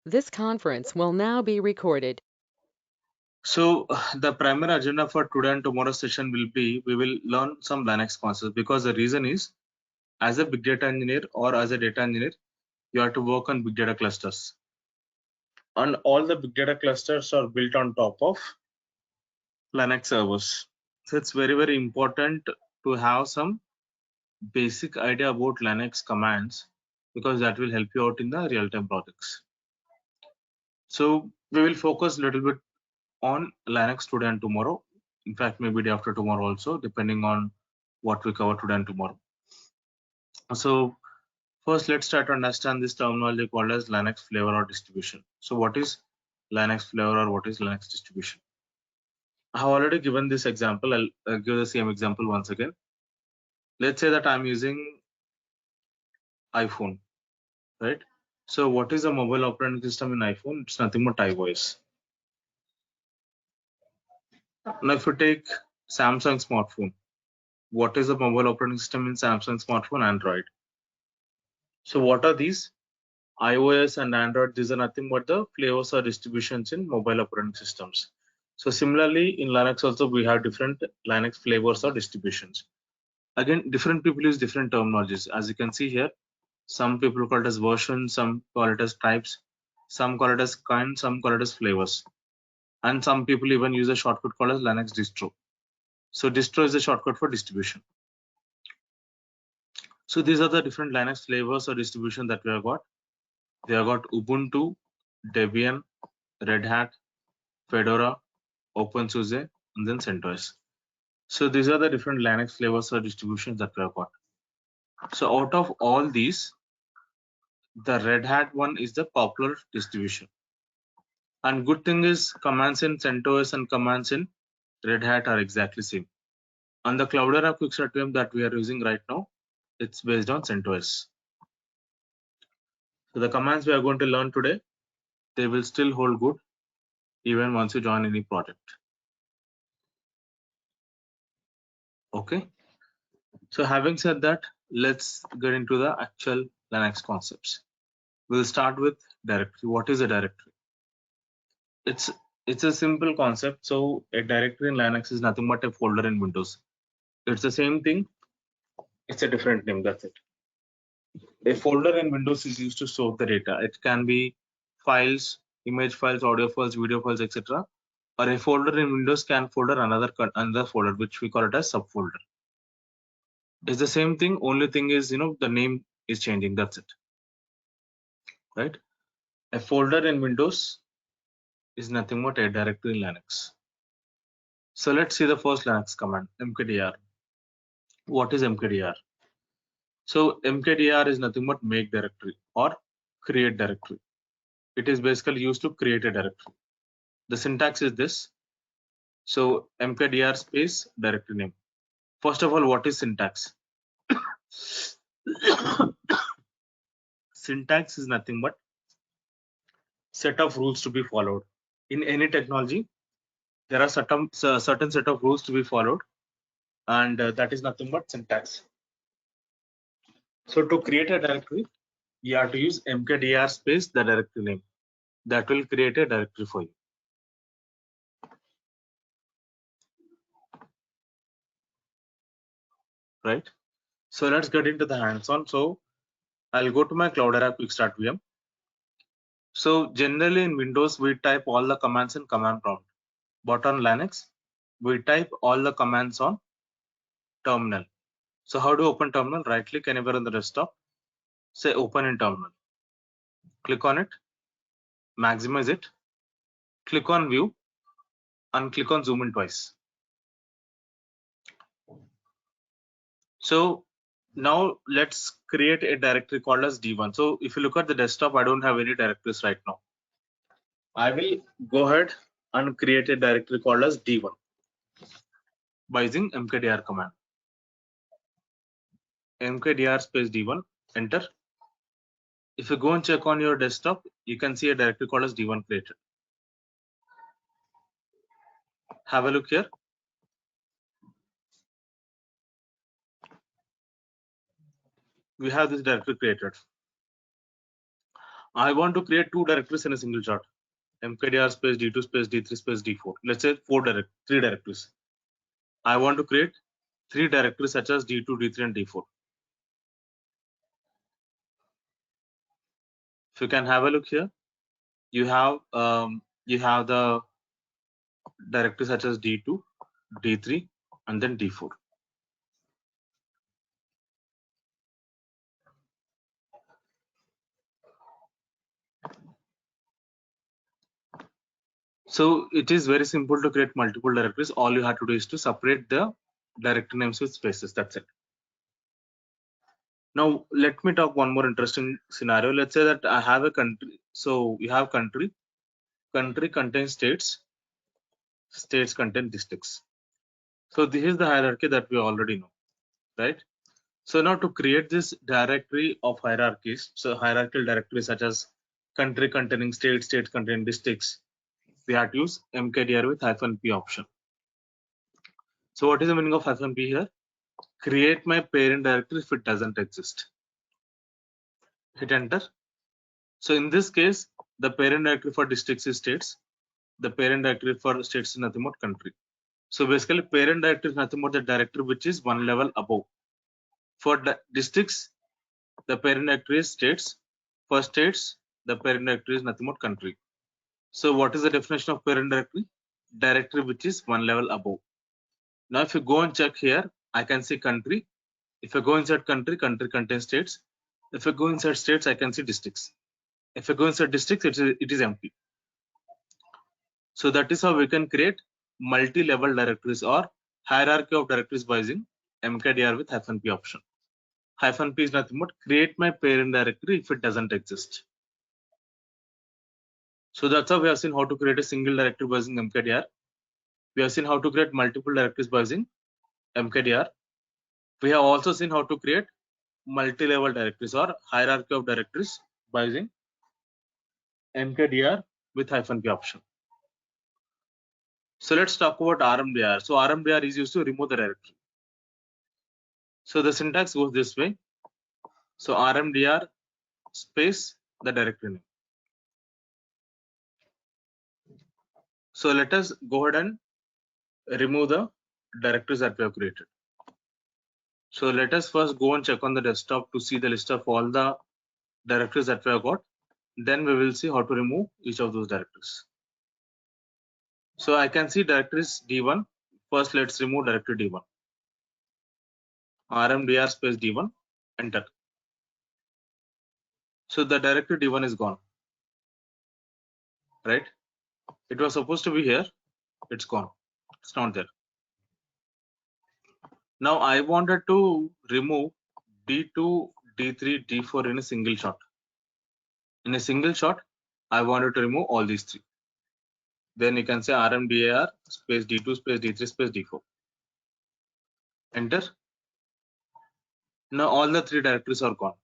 This conference will now be recorded. So the primary agenda for today and tomorrow's session will be, we will learn some Linux concepts, because the reason is, as a big data engineer or as a data engineer, you have to work on big data clusters. And all the big data clusters are built on top of Linux servers. So it's very, very important to have some basic idea about Linux commands, because that will help you out in the real-time projects. So we will focus a little bit on Linux today and tomorrow. In fact, maybe day after tomorrow also, depending on what we cover today and tomorrow. So first, let's try to understand this terminology called as Linux flavor or distribution. So what is Linux flavor or what is Linux distribution? I have already given this example. I'll give the same example once again. Let's say that I'm using iPhone, right? So what is a mobile operating system in iPhone? It's nothing but iOS. Now, if you take Samsung smartphone, what is the mobile operating system in Samsung smartphone? Android. So what are these? iOS and Android, these are nothing but the flavors or distributions in mobile operating systems. So similarly, in Linux also we have different Linux flavors or distributions. Again, different people use different terminologies. As you can see here, some people call it as version, some call it as types, some call it as kind, some call it as flavors. And some people even use a shortcut called as Linux distro. So distro is a shortcut for distribution. So these are the different Linux flavors or distribution that we have got. We have got Ubuntu, Debian, Red Hat, Fedora, OpenSUSE, and then CentOS. So these are the different Linux flavors or distributions that we have got. So out of all these, the Red Hat one is the popular distribution. And good thing is, commands in CentOS and commands in Red Hat are exactly same. On the Cloudera Quickstart VM that we are using right now, it's based on CentOS. So the commands we are going to learn today, they will still hold good even once you join any project. Okay. So having said that, let's get into the actual Linux concepts. We'll start with directory. What is a directory? It's a simple concept. So a directory in Linux is nothing but a folder in Windows. It's the same thing. It's a different name. That's it. A folder in Windows is used to store the data. It can be files, image files, audio files, video files, etc. Or a folder in Windows can folder another folder, which we call it as subfolder. It's the same thing. Only thing is, the name is changing. That's it. Right? A folder in Windows is nothing but a directory in Linux. So let's see the first Linux command, mkdir. What is mkdir? So mkdir is nothing but make directory or create directory. It is basically used to create a directory. The syntax is this. So mkdir space directory name. First of all, what is syntax? Syntax is nothing but set of rules to be followed. In any technology, there are certain set of rules to be followed, and that is nothing but syntax. So to create a directory, you have to use mkdir space the directory name. That will create a directory for you. Right? So let's get into the hands-on. So I'll go to my Cloudera Quick Start VM. So generally in Windows, we type all the commands in command prompt. But on Linux, we type all the commands on terminal. So how to open terminal? Right click anywhere on the desktop, say open in terminal. Click on it, maximize it, click on view, and click on zoom in twice. So now let's create a directory called as D1. So if you look at the desktop, I don't have any directories right now. I will go ahead and create a directory called as D1 by using mkdir command. Mkdir space D1, enter. If you go and check on your desktop, you can see a directory called as D1 created. Have a look here. We have this directory created. I want to create 2 directories in a single chart. mkdir space d2 space d3 space d4. Let's say 3 directories. I want to create 3 directories such as d2, d3 and d4. If you can have a look here, you have the directories such as d2, d3 and then d4. So it is very simple to create multiple directories. All you have to do is to separate the directory names with spaces. That's it. Now let me talk one more interesting scenario. Let's say that I have a country. So you have country. Country contains states. States contain districts. So this is the hierarchy that we already know, right? So now to create this directory of hierarchies, so hierarchical directories such as country containing states, states containing districts, we have to use mkdir with -p option. So what is the meaning of -p here? Create my parent directory if it doesn't exist. Hit enter. So in this case, the parent directory for districts is states. The parent directory for states is nothing but country. So basically, parent directory is nothing but the directory which is one level above. For the districts, the parent directory is states. For states, the parent directory is nothing but country. So what is the definition of parent directory? Directory which is one level above. Now if you go and check here, I can see country. If I go inside country, country contains states. If I go inside states, I can see districts. If I go inside districts, it is empty. So that is how we can create multi-level directories or hierarchy of directories by using mkdir with -p option. -p is nothing but create my parent directory if it doesn't exist. So that's how we have seen how to create a single directory by using mkdir. We have seen how to create multiple directories by using mkdir. We have also seen how to create multi-level directories or hierarchy of directories by using mkdir with -p option. So let's talk about rmdir. So rmdir is used to remove the directory. So the syntax goes this way. So rmdir space the directory name. So let us go ahead and remove the directories that we have created. So let us first go and check on the desktop to see the list of all the directories that we have got. Then we will see how to remove each of those directories. So I can see directories d1. First let's remove directory d1. rmdir space d1, enter. So the directory d1 is gone, right? It was supposed to be here, it's gone, it's not there. Now I wanted to remove d2, d3, d4 in a single shot. In a single shot, I wanted to remove all these three. Then you can say rmdir space d2 space d3 space d4. Enter. Now all the three directories are gone.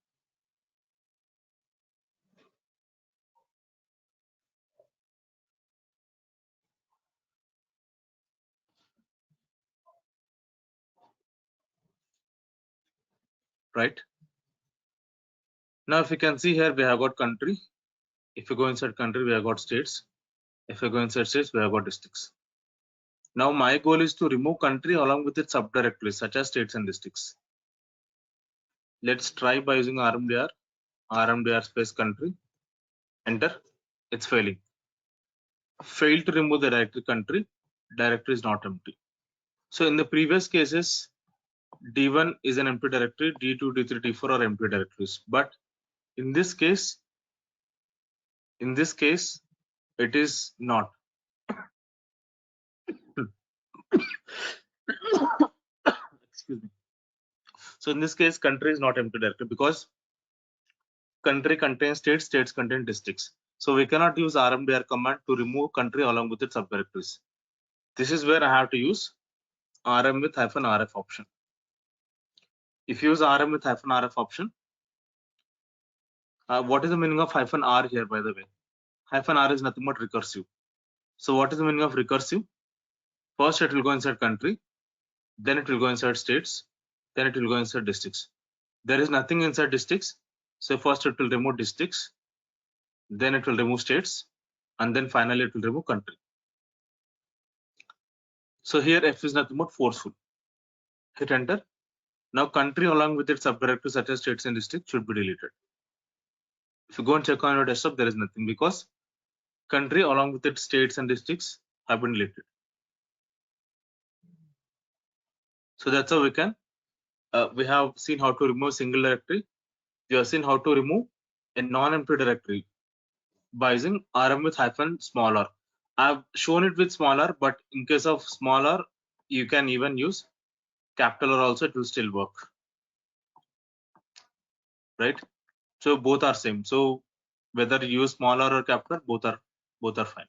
Right? Now if you can see here, we have got country. If you go inside country, we have got states. If you go inside states, we have got districts. Now my goal is to remove country along with its subdirectories such as states and districts. Let's try by using rmdir space country. Enter. It's failing. Failed to remove the directory country. Directory is not empty. So in the previous cases, d1 is an empty directory, d2, d3, d4 are empty directories. But in this case, it is not. Excuse me. So in this case, country is not empty directory because country contains states, states contain districts. So we cannot use rmdir command to remove country along with its subdirectories. This is where I have to use rm with -rf option. If you use rm with -rf option, what is the meaning of -r here, by the way? -r is nothing but recursive. So what is the meaning of recursive? First it will go inside country, then it will go inside states, then it will go inside districts. There is nothing inside districts, so first it will remove districts, then it will remove states, and then finally it will remove country. So here F is nothing but forceful. Hit enter. Now country along with its subdirectories such as states and districts should be deleted. If you go and check on your desktop, there is nothing because country along with its states and districts have been deleted. So that's how we can, we have seen how to remove single directory. We have seen how to remove a non-empty directory by using rm with -r. I've shown it with smaller, but in case of smaller, you can even use capital R also, it will still work. Right? So both are same. So whether you use smaller or capital, both are fine.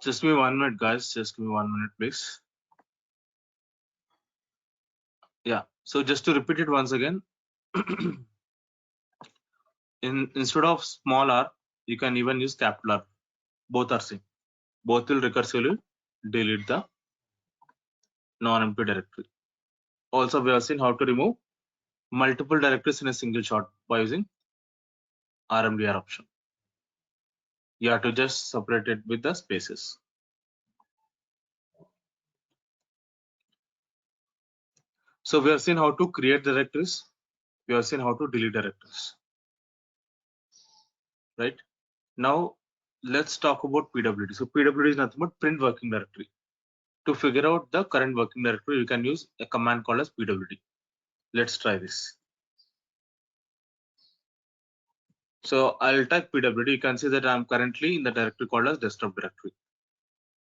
Just give me 1 minute, guys. Just give me 1 minute, please. Yeah. So just to repeat it once again, instead of small r, you can even use capital R. Both are same. Both will recursively delete the non-empty directory. Also, we have seen how to remove multiple directories in a single shot by using RMDR option. You have to just separate it with the spaces. So we have seen how to create directories. We have seen how to delete directories. Right? Now let's talk about PWD. So PWD is nothing but print working directory. To figure out the current working directory, you can use a command called as PWD. Let's try this. So I'll type PWD. You can see that I'm currently in the directory called as desktop directory.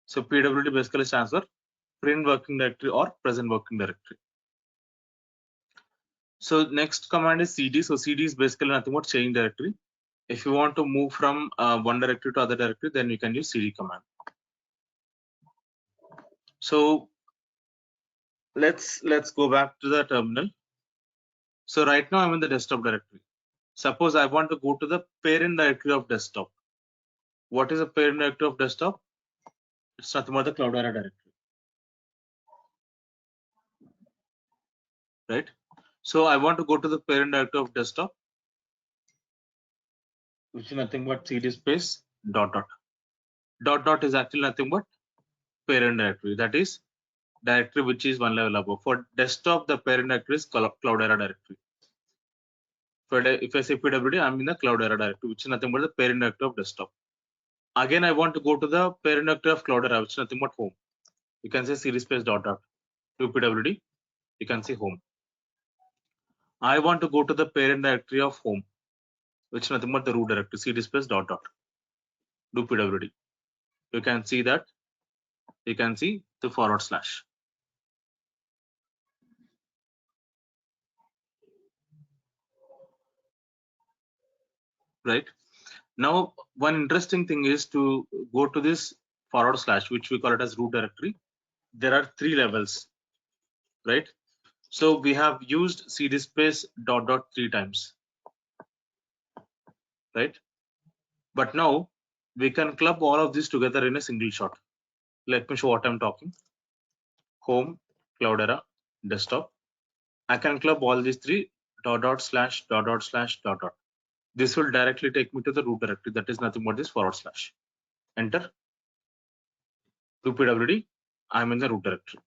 So PWD basically stands for print working directory or present working directory. So next command is cd. So cd is basically nothing but change directory. If you want to move from one directory to other directory, then you can use cd command. So let's go back to the terminal. So right now I'm in the desktop directory. Suppose I want to go to the parent directory of desktop. What is the parent directory of desktop? It's nothing but the Cloudera directory. Right? So I want to go to the parent directory of desktop, which is nothing but cd space ... is actually nothing but parent directory. That is directory which is one level above. For desktop, the parent directory is Cloudera directory. If I say PWD, I'm in the Cloudera directory, which is nothing but the parent directory of desktop. Again, I want to go to the parent directory of Cloudera, which is nothing but home. You can say cd space ... to PWD. You can say home. I want to go to the parent directory of home, which is nothing but the root directory, cd space ... do PWD. You can see that. You can see the /. Right? Now, one interesting thing is to go to this /, which we call it as root directory. There are 3 levels, right? So we have used cd space ... 3 times, right? But now we can club all of these together in a single shot. Let me show what I'm talking. Home, Cloudera, desktop. I can club all these 3 ... /.. This will directly take me to the root directory. That is nothing but this /. Enter. To PWD, I'm in the root directory.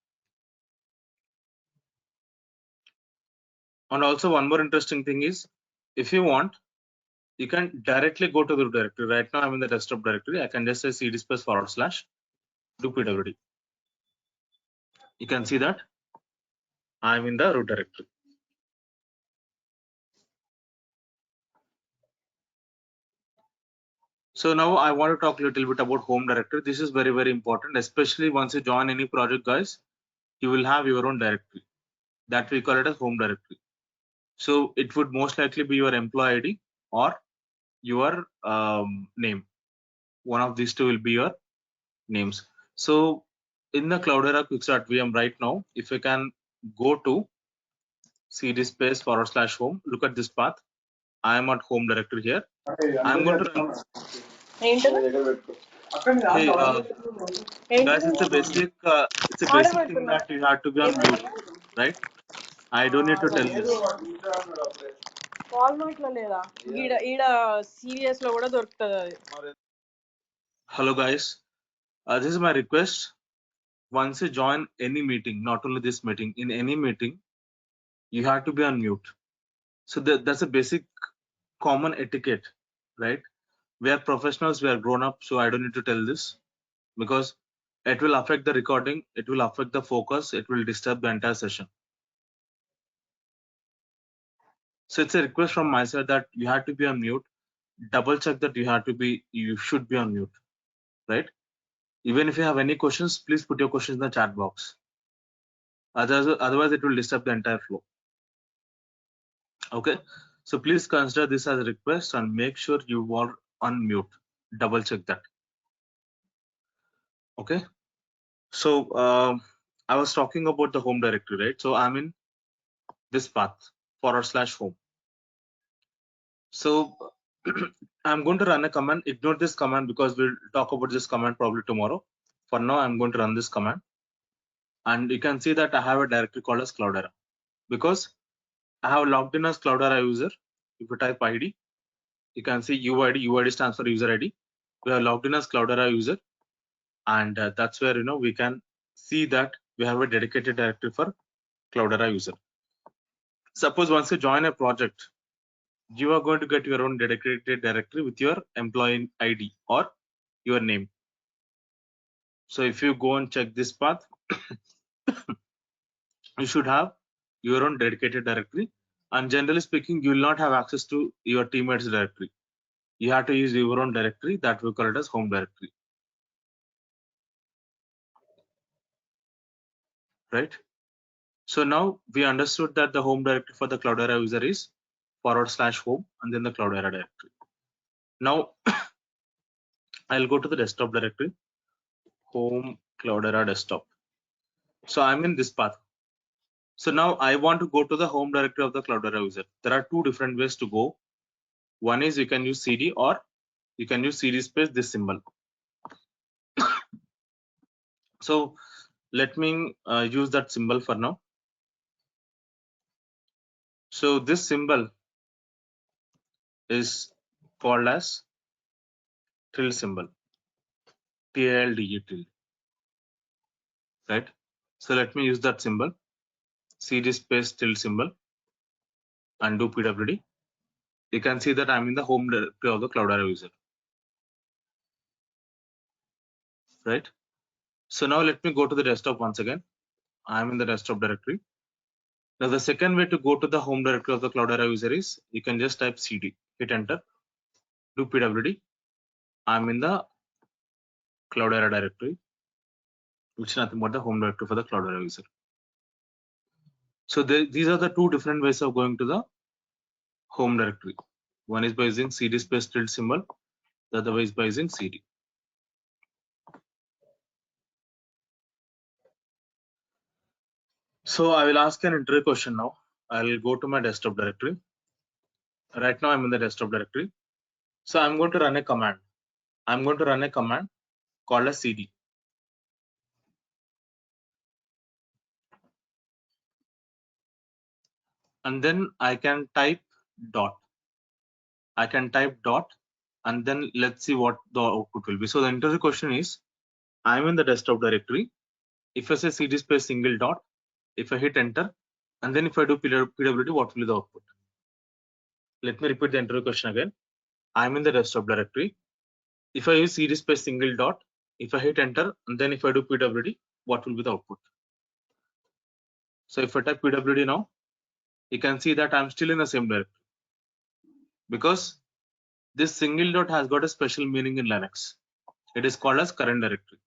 And also one more interesting thing is, if you want, you can directly go to the root directory. Right now I'm in the desktop directory. I can just say cd space / do PWD. You can see that I'm in the root directory. So now I want to talk a little bit about home directory. This is very, very important, especially once you join any project, guys. You will have your own directory. That we call it as home directory. So it would most likely be your employee ID or your name. One of these two will be your names. So in the Cloudera Quick Start VM right now, if I can go to cd space / home, look at this path. I am at home directory here. I'm going to run. Hey, guys, it's it's a basic thing that you have to be on mute, right? I don't need to tell this. Hello guys, this is my request. Once you join any meeting, not only this meeting, in any meeting, you have to be on mute. So that's a basic common etiquette, right? We are professionals, we are grown up, so I don't need to tell this because it will affect the recording, it will affect the focus, it will disturb the entire session. So it's a request from my side that you have to be on mute. Double check that you should be on mute, right? Even if you have any questions, please put your questions in the chat box. Otherwise it will disturb the entire flow. Okay, so please consider this as a request and make sure you are on mute. Double check that. Okay, so I was talking about the home directory, right? So I'm in this path /home. So I'm going to run a command. Ignore this command because we'll talk about this command probably tomorrow. For now, I'm going to run this command, and you can see that I have a directory called as Cloudera because I have logged in as Cloudera user. If you type ID, you can see UID. UID stands for user ID. We are logged in as Cloudera user, and that's where we can see that we have a dedicated directory for Cloudera user. Suppose once you join a project, you are going to get your own dedicated directory with your employee ID or your name. So if you go and check this path, you should have your own dedicated directory. And generally speaking, you will not have access to your teammates directory. You have to use your own directory that we call it as home directory. Right? So now we understood that the home directory for the Cloudera user is /home and then the Cloudera directory. Now I'll go to the desktop directory, home Cloudera desktop. So I'm in this path. So now I want to go to the home directory of the Cloudera user. There are two different ways to go. One is you can use CD or you can use CD space this symbol. So let me use that symbol for now. So this symbol is called as tilde symbol, TILDE, right? So let me use that symbol, CD space tilde symbol, and do PWD. You can see that I'm in the home directory of the Cloudera user, right? So now let me go to the desktop once again. I'm in the desktop directory. Now the second way to go to the home directory of the Cloudera user is you can just type CD, hit enter, do PWD. I'm in the Cloudera directory, which is nothing but the home directory for the Cloudera user. So these are the two different ways of going to the home directory. One is by using CD space tilde symbol, the other way is by using CD. So I will ask an interview question now. I'll go to my desktop directory. Right now I'm in the desktop directory. So I'm going to run a command. I'm going to run a command called as CD. And then I can type dot. I can type dot and then let's see what the output will be. So the interview question is, I'm in the desktop directory. If I say CD space single dot, if I hit enter, and then if I do PWD, what will be the output? Let me repeat the interview question again. I'm in the desktop directory. If I use CD space single dot, if I hit enter, and then if I do PWD, what will be the output? So if I type PWD now, you can see that I'm still in the same directory because this single dot has got a special meaning in Linux. It is called as current directory.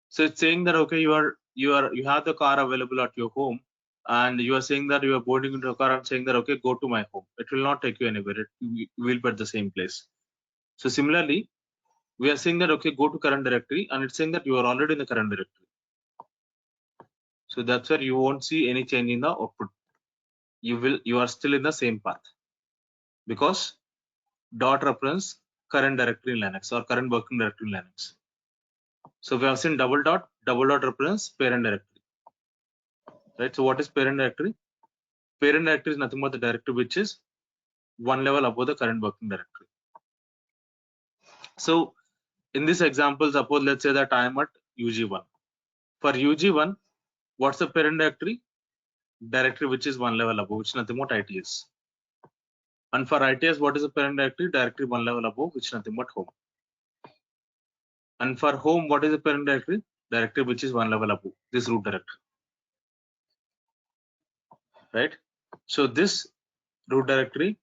So it's saying that okay, you have the car available at your home, and you are saying that you are boarding into a car and saying that okay, go to my home. It will not take you anywhere. You will be at the same place. So similarly, we are saying that okay, go to current directory, and it's saying that you are already in the current directory. So that's where you won't see any change in the output. You are still in the same path because dot represents current directory in Linux or current working directory in Linux. So we have seen double dot double dot represents parent directory, right? So what is parent directory? Parent directory is nothing but the directory which is one level above the current working directory. So in this example, suppose let's say that I am at UG1. For UG1, what's the parent directory? Directory which is one level above, which is nothing but ITS. And for ITS, what is the parent directory? Directory one level above, which is nothing but home. And for home, what is the parent directory? Directory which is one level above, this root directory, right? So this root directory,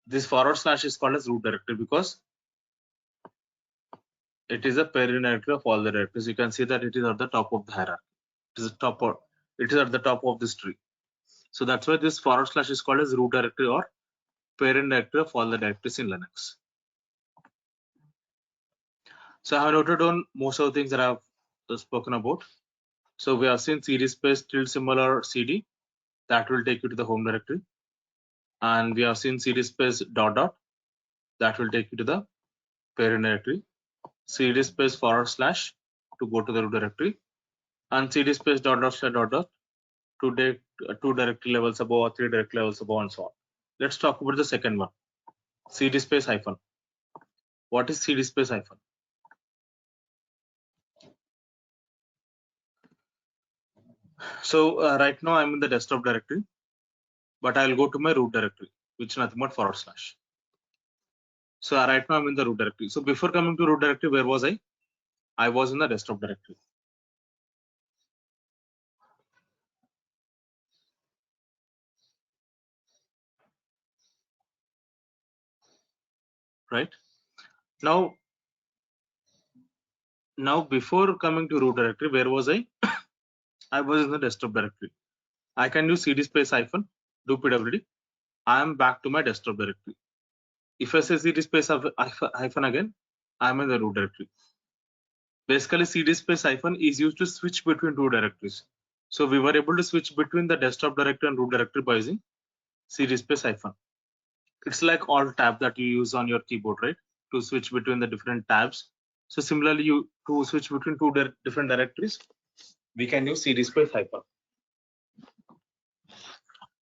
this forward slash is called as root directory because it is a parent directory of all the directories. You can see that it is at the top of the hierarchy. It is at the top of this tree. So that's why this forward slash is called as root directory or parent directory of all the directories in Linux. So I have noted down most of the things that I have spoken about. So we have seen cd space tilde symbol or cd, that will take you to the home directory. And we have seen cd space dot dot, that will take you to the parent directory. Cd space forward slash to go to the root directory, and cd space dot dot slash dot dot to take two directory levels above or three directory levels above and so on. Let's talk about the second one, cd space hyphen. What is cd space hyphen? So right now I'm in the desktop directory, but I'll go to my root directory, which is nothing but forward slash. So right now I'm in the root directory. So before coming to root directory, where was I? I was in the desktop directory. Right now before coming to root directory, where was I? I was in the desktop directory. I can do cd space hyphen, do pwd. I am back to my desktop directory. If I say cd space hyphen again, I am in the root directory. Basically, cd space hyphen is used to switch between two directories. So we were able to switch between the desktop directory and root directory by using cd space hyphen. It's like alt tab that you use on your keyboard, right? To switch between the different tabs. So similarly, to switch between two different directories, we can use cd space hyphen.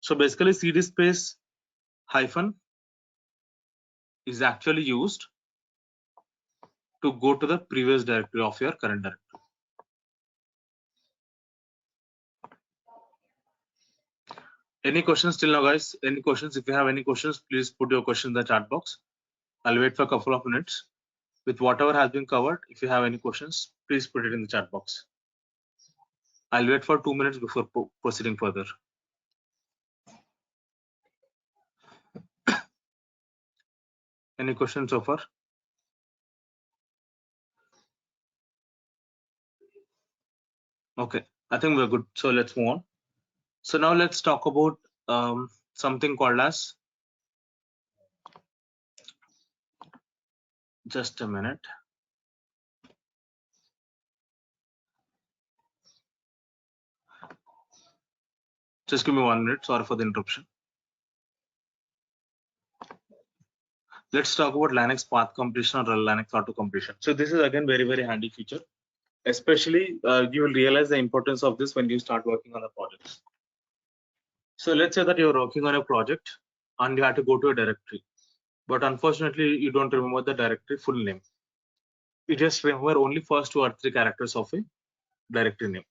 So basically, cd space hyphen is actually used to go to the previous directory of your current directory. Any questions till now, guys? Any questions? If you have any questions, please put your question in the chat box. I'll wait for a couple of minutes. With whatever has been covered, if you have any questions, please put it in the chat box. I'll wait for 2 minutes before proceeding further. Any questions so far? Okay, I think we're good. So let's move on. So now let's talk about something called as, just a minute. Just give me 1 minute. Sorry for the interruption. Let's talk about Linux path completion or Linux auto completion. So this is again very, very handy feature. Especially you will realize the importance of this when you start working on the projects. So let's say that you're working on a project and you have to go to a directory, but unfortunately you don't remember the directory full name. You just remember only first 2 or 3 characters of a directory name,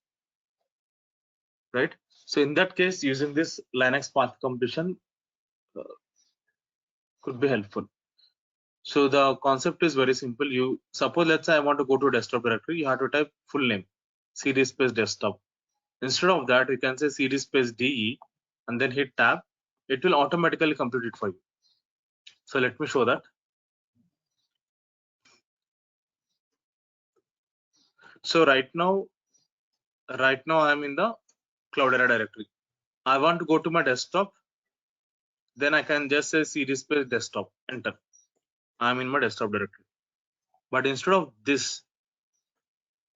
right? So in that case, using this Linux path completion could be helpful. So the concept is very simple. You suppose, let's say I want to go to a desktop directory, you have to type full name, cd space desktop. Instead of that, you can say cd space de and then hit tab. It will automatically complete it for you. So let me show that. So right now I'm in the Cloudera directory. I want to go to my desktop. Then I can just say cd space desktop, enter. I'm in my desktop directory. But instead of this,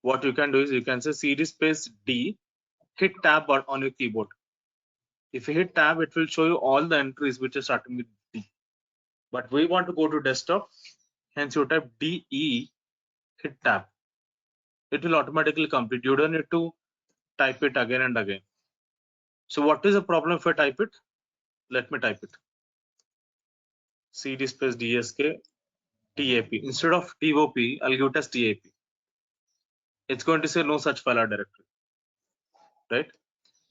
what you can do is you can say cd space d, hit tab on your keyboard. If you hit tab, it will show you all the entries which are starting with D. But we want to go to desktop, hence you type DE, hit tab. it will automatically complete. You don't need to type it again and again. So what is the problem if I type it? Let me type it. cd space dsk tap. Instead of top, I'll give it as tap. It's going to say no such file or directory, right?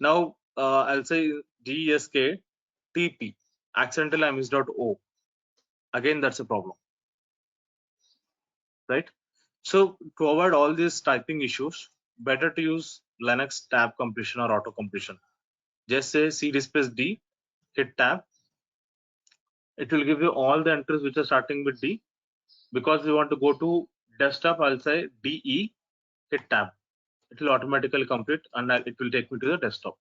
Now I'll say dsk tp. Accidentally I missed out o. Again, that's a problem, right? So to avoid all these typing issues, better to use Linux tab completion or auto completion. Just say cd space d, hit tab. It will give you all the entries which are starting with D. Because we want to go to desktop, I'll say DE, hit tab. It will automatically complete and it will take me to the desktop.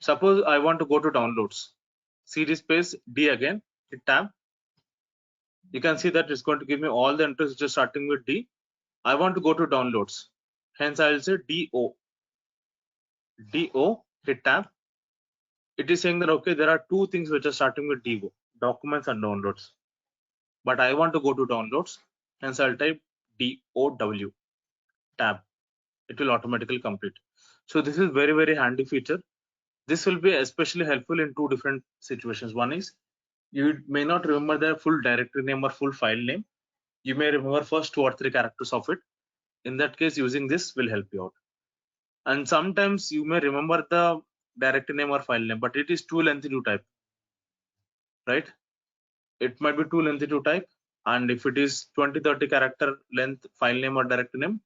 Suppose I want to go to downloads. cd space D again, hit tab. You can see that it's going to give me all the entries which are starting with D. I want to go to downloads. Hence, I'll say DO. DO, hit tab. It is saying that, okay, there are two things which are starting with DO, documents and downloads. But I want to go to downloads. Hence, I'll type DOW, tab. It will automatically complete. So this is very, very handy feature. This will be especially helpful in two different situations. One is you may not remember the full directory name or full file name. You may remember first 2 or 3 characters of it. In that case, using this will help you out. And sometimes you may remember the directory name or file name, but it is too lengthy to type, right? It might be too lengthy to type. And if it is 20-30 character length file name or directory name,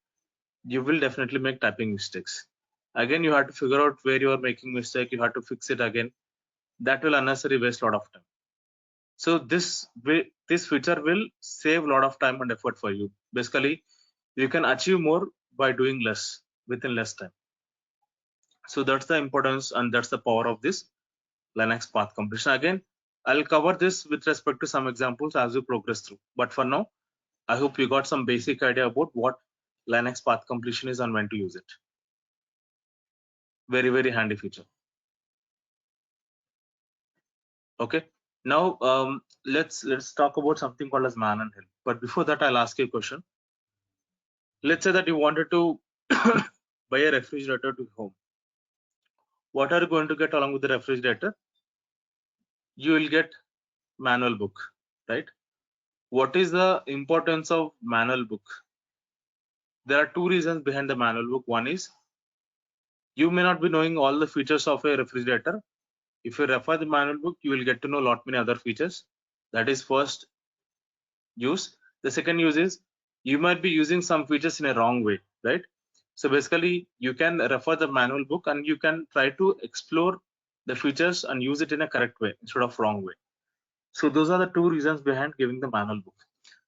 you will definitely make typing mistakes. Again, you have to figure out where you are making mistake. You have to fix it again. That will unnecessarily waste a lot of time. So this feature will save a lot of time and effort for you. Basically, you can achieve more by doing less within less time. So that's the importance and that's the power of this Linux path completion. Again, I'll cover this with respect to some examples as we progress through. But for now, I hope you got some basic idea about what Linux path completion is and when to use it. Very, very handy feature. Okay. Now let's talk about something called as man and help. But before that, I'll ask you a question. Let's say that you wanted to buy a refrigerator to home. What are you going to get along with the refrigerator? You will get manual book, right? What is the importance of manual book? There are two reasons behind the manual book. One is you may not be knowing all the features of a refrigerator. If you refer the manual book, you will get to know a lot many other features. That is first use. The second use is you might be using some features in a wrong way, right? So basically, you can refer the manual book and you can try to explore the features and use it in a correct way instead of wrong way. So those are the two reasons behind giving the manual book.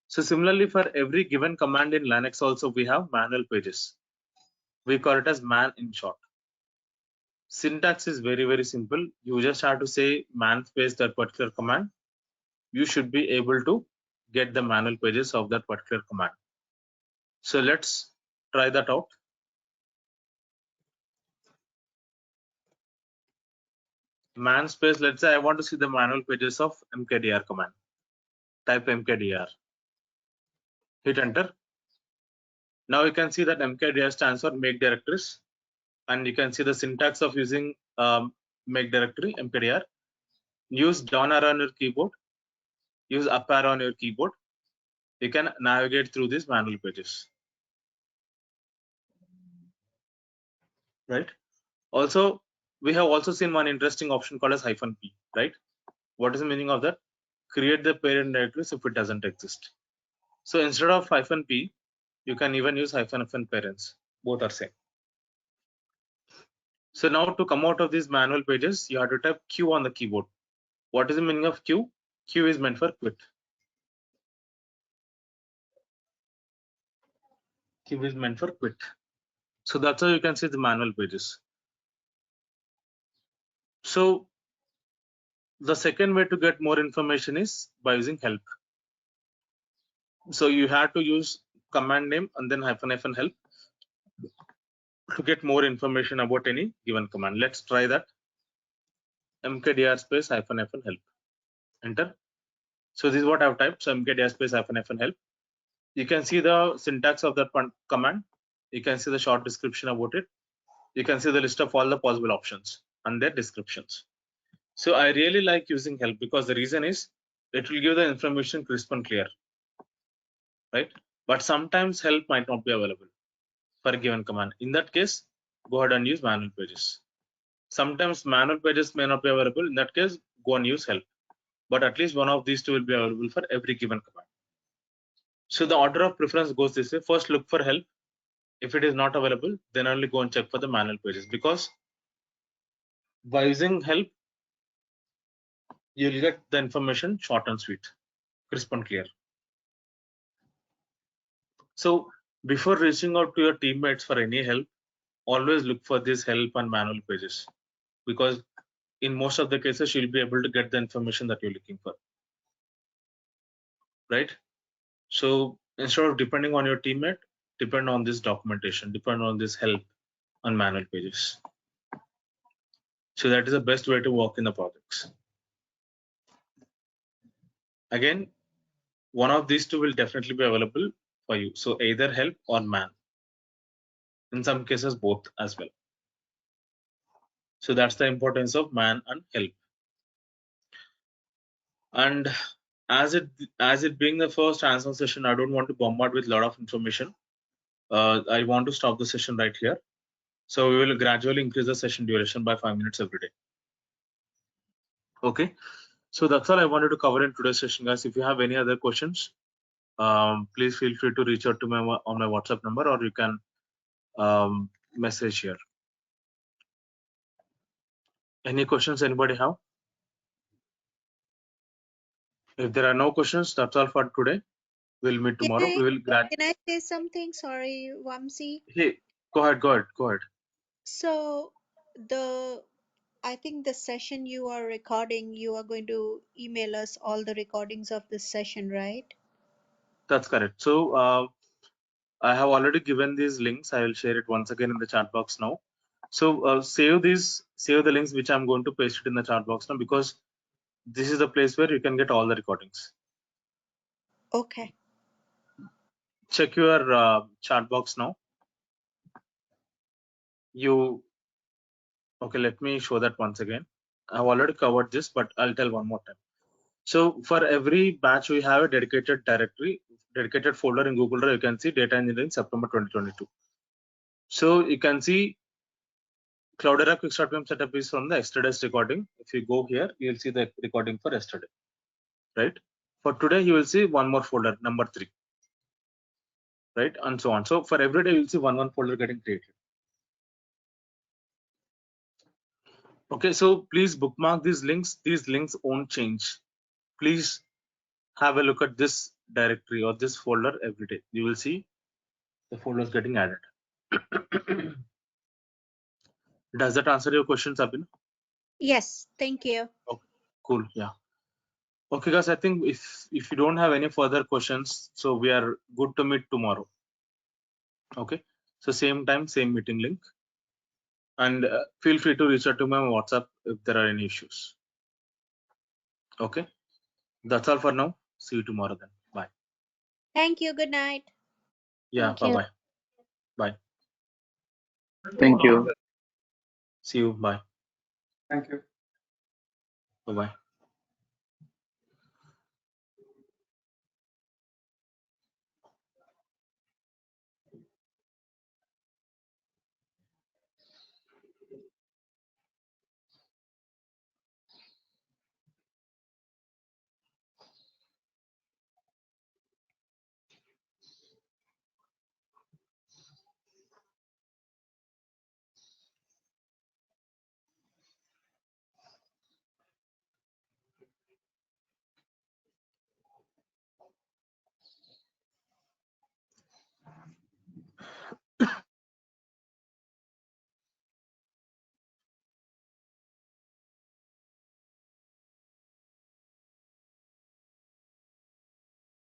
So similarly, for every given command in Linux also, we have manual pages. We call it as man in short. Syntax is very, very simple. You just have to say man space that particular command. You should be able to get the manual pages of that particular command. So let's try that out. Man space, let's say I want to see the manual pages of mkdir command. Type mkdir. Hit enter. Now you can see that mkdir stands for make directories. And you can see the syntax of using make directory mkdir. Use down arrow on your keyboard. Use up arrow on your keyboard. You can navigate through these manual pages. Right. Also, we have also seen one interesting option called as -p, right? What is the meaning of that? Create the parent directories if it doesn't exist. So instead of -p, you can even use -fn parents. Both are same. So now to come out of these manual pages, you have to type Q on the keyboard. What is the meaning of Q? Q is meant for quit. Q is meant for quit. So that's how you can see the manual pages. So the second way to get more information is by using help. So you have to use command name and then -fn help to get more information about any given command. Let's try that. mkdir space -fn help. Enter. So this is what I've typed. So mkdir space -fn help. You can see the syntax of that command. You can see the short description about it. You can see the list of all the possible options and their descriptions. So I really like using help because the reason is it will give the information crisp and clear, right? But sometimes help might not be available for a given command. In that case, go ahead and use manual pages. Sometimes manual pages may not be available. In that case, go and use help. But at least one of these two will be available for every given command. So the order of preference goes this way. First, look for help. If it is not available, then only go and check for the manual pages, because by using help, you'll get the information short and sweet, crisp and clear. So before reaching out to your teammates for any help, always look for this help and manual pages, because in most of the cases, you'll be able to get the information that you're looking for, right? So instead of depending on your teammate, depend on this documentation, depend on this help on manual pages. So that is the best way to work in the projects. Again, one of these two will definitely be available for you. So either help or man. In some cases, both as well. So that's the importance of man and help. And as it being the first hands-on session, I don't want to bombard with a lot of information. I want to stop the session right here. So we will gradually increase the session duration by 5 minutes every day. Okay. So that's all I wanted to cover in today's session, guys. If you have any other questions, please feel free to reach out to me on my WhatsApp number, or you can message here. Any questions anybody have? If there are no questions, that's all for today. We'll meet tomorrow. We will Can I say something? Sorry, Vamsi. Hey, go ahead. So I think the session you are recording, you are going to email us all the recordings of this session, right? That's correct. So I have already given these links. I will share it once again in the chat box now. So save the links which I'm going to paste it in the chat box now, because this is the place where you can get all the recordings. Okay. Check your chat box now. Okay, let me show that once again. I've already covered this, but I'll tell one more time. So for every batch, we have a dedicated directory, dedicated folder in Google Drive. You can see Data Engineering September 2022. So you can see Cloudera Quick Start PM setup is from the yesterday's recording. If you go here, you'll see the recording for yesterday, right? For today, you will see one more folder, number 3, right? And so on. So for every day, you'll see one folder getting created. Okay, so please bookmark these links. These links won't change. Please have a look at this directory or this folder every day. You will see the folders getting added. Does that answer your question, Sabina? Yes, thank you. Okay, cool. Yeah. Okay, guys, I think if you don't have any further questions, so we are good to meet tomorrow. Okay, so same time, same meeting link, and feel free to reach out to me on WhatsApp if there are any issues. Okay, that's all for now. See you tomorrow then. Bye. Thank you. Good night. Yeah, bye. Bye. Thank you. See you. Bye. Thank you. Bye.